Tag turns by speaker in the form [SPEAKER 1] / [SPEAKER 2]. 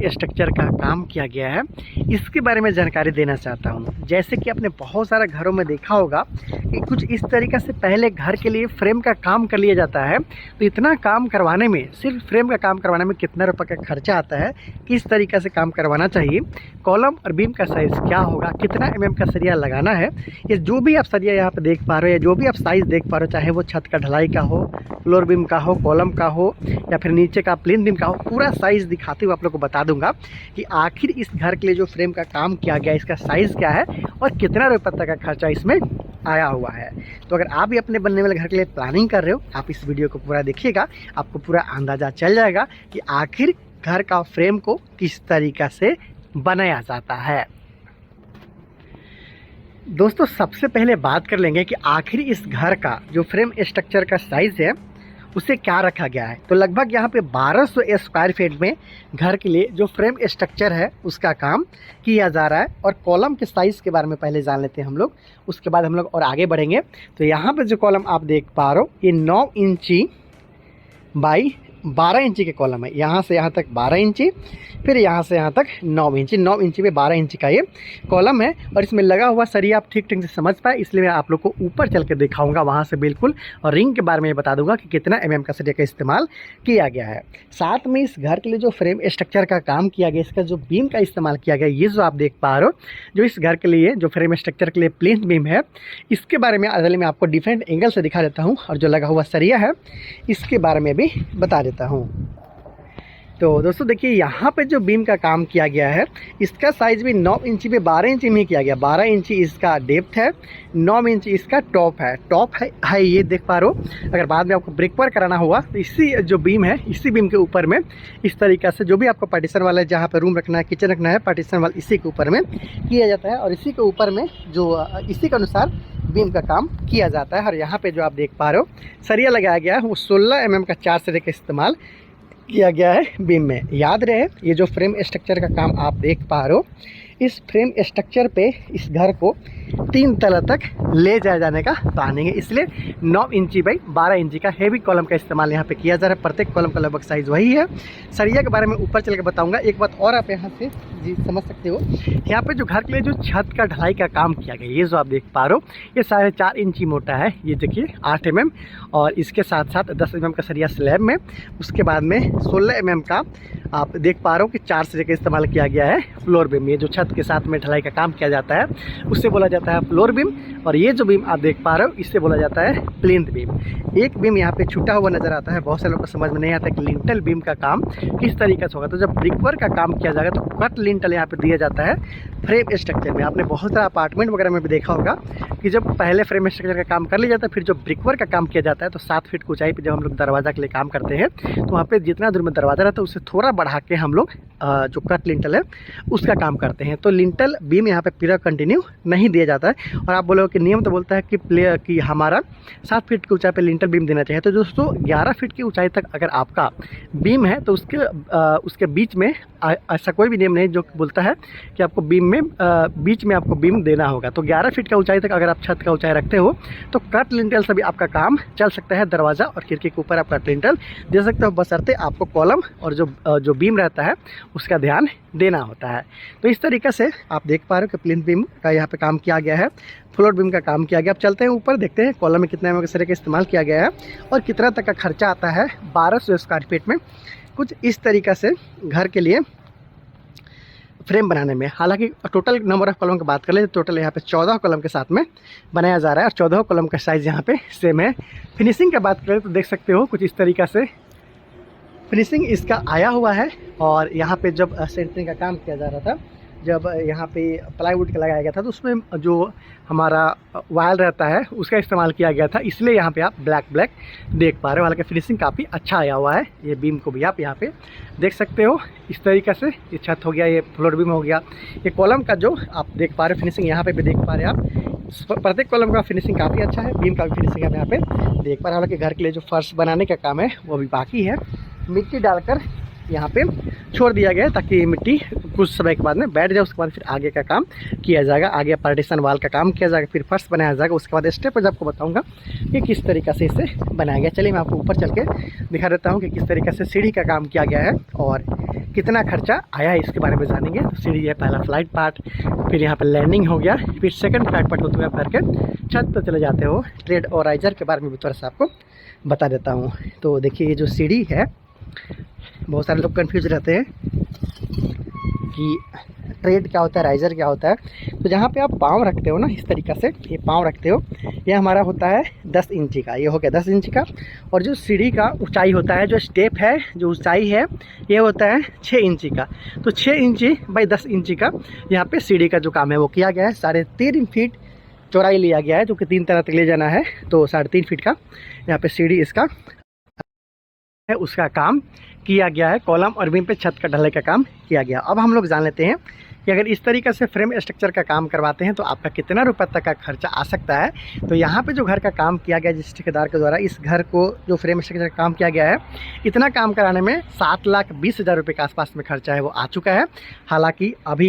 [SPEAKER 1] Structure का काम किया गया है, इसके बारे में जानकारी देना चाहता हूँ। जैसे कि आपने बहुत सारे घरों में देखा होगा कि कुछ इस तरीक़े से पहले घर के लिए फ्रेम का काम कर लिया जाता है। तो इतना काम करवाने में, सिर्फ फ्रेम का काम करवाने में कितना रुपये का खर्चा आता है, किस तरीक़े से काम करवाना चाहिए, कॉलम और बीम का साइज़ क्या होगा, कितना mm का सरिया लगाना है, ये जो भी आप सरिया यहाँ पर देख पा रहे हो या जो भी आप साइज़ देख पा रहे हो, चाहे वो छत का ढलाई का हो, फ्लोर बीम का हो, कॉलम का हो या फिर नीचे का प्लेन बीम का हो, पूरा साइज़ दिखाते हुए आप लोग को बता दूंगा कि आखिर इस घर के लिए जो फ्रेम का काम किया गया इसका साइज़ क्या है और कितना रुपये तक का खर्चा इसमें आया हुआ है। तो अगर आप भी अपने बनने वाले घर के लिए प्लानिंग कर रहे हो, आप इस वीडियो को पूरा देखिएगा, आपको पूरा अंदाज़ा चल जाएगा कि आखिर घर का फ्रेम को किस तरीक़ा से बनाया जाता है। दोस्तों, सबसे पहले बात कर लेंगे कि आखिर इस घर का जो फ्रेम स्ट्रक्चर का साइज़ है उसे क्या रखा गया है। तो लगभग यहाँ पे 1200 स्क्वायर फीट में घर के लिए जो फ्रेम स्ट्रक्चर है उसका काम किया जा रहा है। और कॉलम के साइज़ के बारे में पहले जान लेते हैं हम लोग, उसके बाद हम लोग और आगे बढ़ेंगे। तो यहाँ पे जो कॉलम आप देख पा रहे हो ये 9 इंची बाई 12 इंची के कॉलम है। यहाँ से यहाँ तक 12 इंची, फिर यहाँ से यहाँ तक 9 इंची, 9 इंची पे 12 इंची का ये कॉलम है। और इसमें लगा हुआ सरिया आप ठीक ठीक से समझ पाए, इसलिए मैं आप लोग को ऊपर चल के दिखाऊंगा वहाँ से बिल्कुल, और रिंग के बारे में बता दूंगा कि कितना mm का सरिया का इस्तेमाल किया गया है। साथ में इस घर के लिए जो फ्रेम स्ट्रक्चर का काम किया गया, इसका जो बीम का इस्तेमाल किया गया, ये जो आप देख पा रहे हो, जो इस घर के लिए जो फ्रेम स्ट्रक्चर के लिए प्लेन बीम है, इसके बारे में अगले मैं आपको डिफरेंट एंगल से दिखा देता हूँ। और जो लगा हुआ सरिया है इसके बारे में भी बता देता हूँ। तो दोस्तों देखिए, यहाँ पे जो बीम का काम किया गया है इसका साइज़ भी 9 इंची पे 12 इंची में किया गया। 12 इंची इसका डेप्थ है, 9 इंची इसका टॉप है ये देख पा रहे हो। अगर बाद में आपको ब्रिक वर्क कराना हुआ तो इसी जो बीम है, इसी बीम के ऊपर में इस तरीक़े से जो भी आपको पार्टीशन वाला जहाँ पर रूम रखना है, किचन रखना है, पार्टीशन वाला इसी के ऊपर में किया जाता है। और इसी के ऊपर में जो इसी के अनुसार बीम का काम किया जाता है। और यहाँ पे जो आप देख पा रहे हो सरिया लगाया गया है वो 16 mm का 4 सरिया का इस्तेमाल किया गया है बीम में। याद रहे, ये जो फ्रेम स्ट्रक्चर का काम आप देख पा रहे हो, इस फ्रेम स्ट्रक्चर पे इस घर को 3 तला तक ले जाए जाने का प्लानिंग है, इसलिए 9 इंची बाई 12 इंची का हेवी कॉलम का इस्तेमाल यहाँ पे किया जा रहा है। प्रत्येक कॉलम का लगभग साइज़ वही है। सरिया के बारे में ऊपर चल के बताऊँगा। एक बात और आप यहाँ से जी समझ सकते हो, यहाँ पे जो घर के लिए जो छत का ढलाई का काम किया गया, ये जो आप देख पा रहे हो ये 4.5 इंची मोटा है। ये देखिए 8 mm, और इसके साथ साथ 10 mm का सरिया स्लैब में, उसके बाद में 16 mm का आप देख पा रहे हो कि 4 सरिया का इस्तेमाल किया गया है फ्लोर बीम। ये जो छत के साथ में ढलाई का काम किया जाता है उससे बोला जाता है फ्लोर बीम। और ये जो बीम आप देख पा रहे हो इससे बोला जाता है प्लिंथ बीम। एक बीम यहाँ पे छूटा हुआ नजर आता है, बहुत से लोगों को समझ में नहीं आता कि लिंटल बीम का काम किस तरीके से होगा। तो जब ब्रिकवर्क का काम किया जाएगा तो कट लिंटल यहाँ पे दिया जाता है फ्रेम स्ट्रक्चर में। आपने बहुत सारा अपार्टमेंट वगैरह में भी देखा होगा कि जब पहले फ्रेम स्ट्रक्चर का काम कर लिया जाता है, फिर जो ब्रिकवर्क का काम किया जाता है तो 7 फीट की ऊंचाई पे जब हम लोग दरवाजा के लिए काम करते हैं तो वहाँ पे जितना दूर में दरवाजा रहता है उससे थोड़ा बढ़ा के हम लोग जो कट लिंटल है उसका काम करते हैं। तो लिंटल बीम यहाँ पे पूरा कंटिन्यू नहीं दिया जाता है। और आप बोलोगे कि नियम तो बोलता है कि हमारा 7 फीट की ऊंचाई पे लिंटल बीम देना चाहिए। तो दोस्तों 11 फीट की ऊंचाई तक अगर आपका बीम है तो उसके बीच में ऐसा कोई भी नियम नहीं जो बोलता है कि आपको बीम में बीच में आपको बीम देना होगा। तो 11 फीट का ऊंचाई तक अगर आप छत का ऊंचाई रखते हो तो कट लिंटल से भी आपका काम चल सकता है। दरवाज़ा और खिड़की के ऊपर आप कट लिंटल दे सकते हो, बशर्ते आपको कॉलम और जो बीम रहता है उसका ध्यान देना होता है। तो इस तरीके से आप देख पा रहे हो कि प्लिंथ बीम का यहाँ पे काम किया गया है, फ्लोर बीम का काम किया गया। अब चलते हैं ऊपर, देखते हैं कॉलम में कितना mm सरिया का इस्तेमाल किया गया है और कितना तक का खर्चा आता है 1200 स्क्वायर फीट में। कुछ इस तरीक़े से घर के लिए फ्रेम बनाने में, हालांकि टोटल नंबर ऑफ कॉलम की बात कर ले तो टोटल यहाँ पे 14 कॉलम के साथ में बनाया जा रहा है और 14 कॉलम का साइज़ यहाँ पे सेम है। फिनिशिंग की बात करें तो देख सकते हो कुछ इस तरीक़ा से फिनिशिंग इसका आया हुआ है। और यहाँ पे जब सेंटरिंग का काम किया जा रहा था, जब यहाँ पे प्लाईवुड का लगाया गया था तो उसमें जो हमारा वायर रहता है उसका इस्तेमाल किया गया था, इसलिए यहाँ पे आप ब्लैक देख पा रहे हो। हालांकि फिनिशिंग काफ़ी अच्छा आया हुआ है। ये बीम को भी आप यहाँ पे देख सकते हो इस तरीके से। ये छत हो गया, ये फ्लोर बीम हो गया, ये कॉलम का जो आप देख पा रहे हो फिनिशिंग यहाँ पे भी देख पा रहे हैं आप। प्रत्येक कॉलम का फिनिशिंग काफ़ी अच्छा है, बीम का भी फिनिशिंग आप यहाँ पे देख पा रहे हैं। हालांकि घर के लिए जो फर्श बनाने का काम है वो भी बाकी है। मिट्टी डालकर यहाँ पे छोड़ दिया गया है ताकि मिट्टी कुछ समय के बाद में बैठ जाए, उसके बाद फिर आगे का काम किया जाएगा। आगे पार्टीशन वाल का काम किया जाएगा, फिर फर्श बनाया जाएगा। उसके बाद स्टेप पर आपको बताऊंगा कि किस तरीक़े से इसे बनाया गया। चलिए मैं आपको ऊपर चल के दिखा देता हूँ कि किस तरीके से सीढ़ी का काम किया गया है और कितना खर्चा आया है इसके बारे में जानेंगे। तो सीढ़ी है पहला फ्लाइट पार्ट, फिर यहाँ पे लैंडिंग हो गया, फिर सेकंड फ्लाइट पार्ट होते हुए आप करके छत पर चले जाते हो। ट्रेड और राइजर के बारे में भी थोड़ा सा आपको बता देता हूँ। तो देखिए ये जो सीढ़ी है, बहुत सारे लोग कन्फ्यूज रहते हैं कि ट्रेड क्या होता है, राइजर क्या होता है। तो जहाँ पे आप पाँव रखते हो ना, इस तरीक़ा से ये पाँव रखते हो, ये हमारा होता है 10 इंची का, ये हो गया 10 इंची का। और जो सीढ़ी का ऊंचाई होता है, जो स्टेप है, जो ऊंचाई है, ये होता है 6 इंची का। तो 6 इंची बाई 10 इंची का यहाँ पे सीढ़ी का जो काम है वो किया गया है। 3.5 फीट चौड़ाई लिया गया है, जो कि 3 तरह तक ले जाना है। तो 3.5 फीट का यहाँ पे सीढ़ी इसका है, उसका काम किया गया है। कॉलम और बीम पे छत का ढलाई का काम किया गया। अब हम लोग जान लेते हैं कि अगर इस तरीक़े से फ्रेम स्ट्रक्चर का काम करवाते हैं तो आपका कितना रुपए तक का खर्चा आ सकता है। तो यहाँ पे जो घर का काम किया गया जिस ठेकेदार के द्वारा इस घर को जो फ्रेम स्ट्रक्चर का काम किया गया है, इतना काम कराने में 7,20,000 रुपये के आसपास में खर्चा है वो आ चुका है। हालांकि अभी